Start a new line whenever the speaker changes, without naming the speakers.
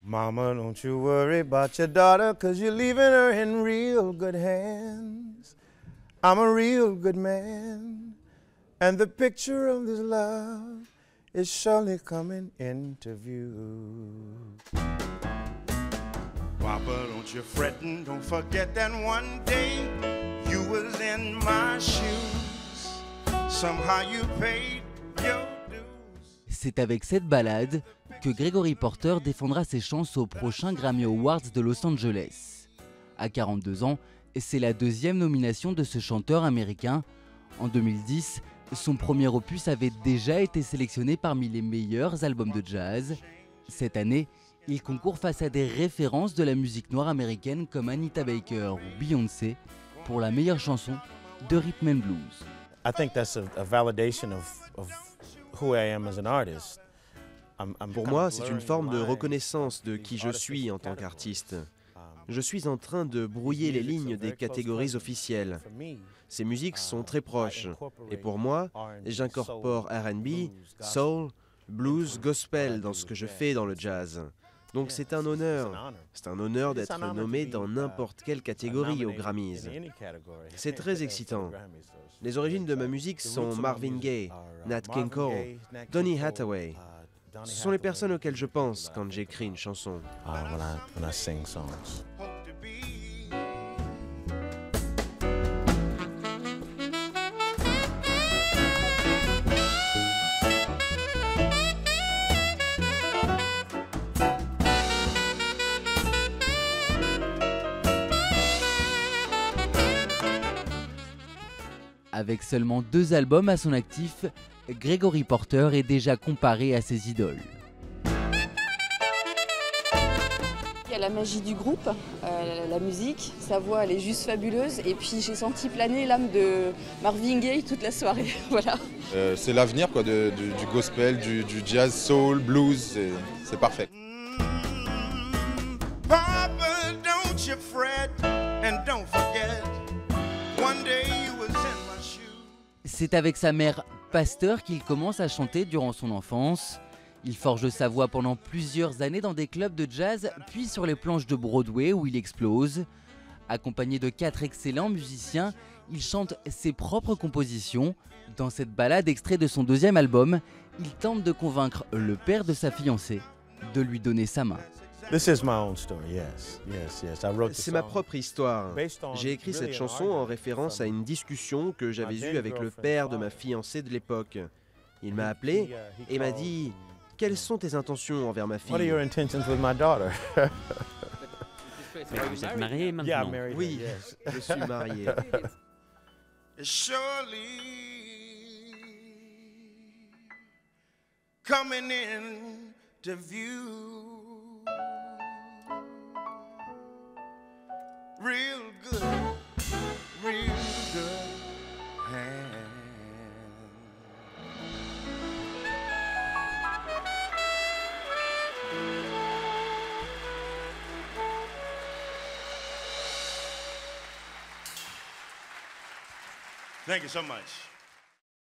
Mama, don't you worry about your daughter, 'cause you're leaving her in real good hands. I'm a real good man, and the picture of this love is surely coming into view. Papa, don't you frettin', don't forget that one day you was in my shoes. Somehow you paid your dues.
C'est avec cette ballade que Gregory Porter défendra ses chances aux prochains Grammy Awards de Los Angeles. À 42 ans, c'est la deuxième nomination de ce chanteur américain. En 2010, son premier opus avait déjà été sélectionné parmi les meilleurs albums de jazz. Cette année, il concourt face à des références de la musique noire américaine comme Anita Baker ou Beyoncé pour la meilleure chanson de rhythm and blues.
I think that's a validation of who I am as an artist.
Pour moi, c'est une forme de reconnaissance de qui je suis en tant qu'artiste. Je suis en train de brouiller les lignes des catégories officielles. Ces musiques sont très proches. Et pour moi, j'incorpore R&B, soul, blues, gospel dans ce que je fais dans le jazz. Donc c'est un honneur. C'est un honneur d'être nommé dans n'importe quelle catégorie aux Grammys. C'est très excitant. Les origines de ma musique sont Marvin Gaye, Nat King Cole, Donny Hathaway. Ce sont les personnes auxquelles je pense quand j'écris une chanson.
When I sing songs.
Avec seulement 2 albums à son actif, Gregory Porter est déjà comparé à ses idoles.
Il y a la magie du groupe, la musique, sa voix elle est juste fabuleuse et puis j'ai senti planer l'âme de Marvin Gaye toute la soirée, voilà.
C'est l'avenir quoi, du gospel, du jazz, soul, blues, c'est parfait.
Papa, don't you fret and don't forget one day you was in my shoes.
C'est avec sa mère Pasteur qu'il commence à chanter durant son enfance. Il forge sa voix pendant plusieurs années dans des clubs de jazz, puis sur les planches de Broadway où il explose. Accompagné de 4 excellents musiciens, il chante ses propres compositions. Dans cette ballade extrait de son 2e album, il tente de convaincre le père de sa fiancée de lui donner sa main.
C'est
ma propre histoire. J'ai écrit cette chanson en référence à une discussion que j'avais eue avec le père de ma fiancée de l'époque. Il m'a appelé et m'a dit « Quelles sont tes intentions envers ma fille ?»
What are your intentions with my daughter?
Mais vous êtes marié maintenant?
Oui, je suis marié.
Surely coming in to view. Real good hand. Thank you so much.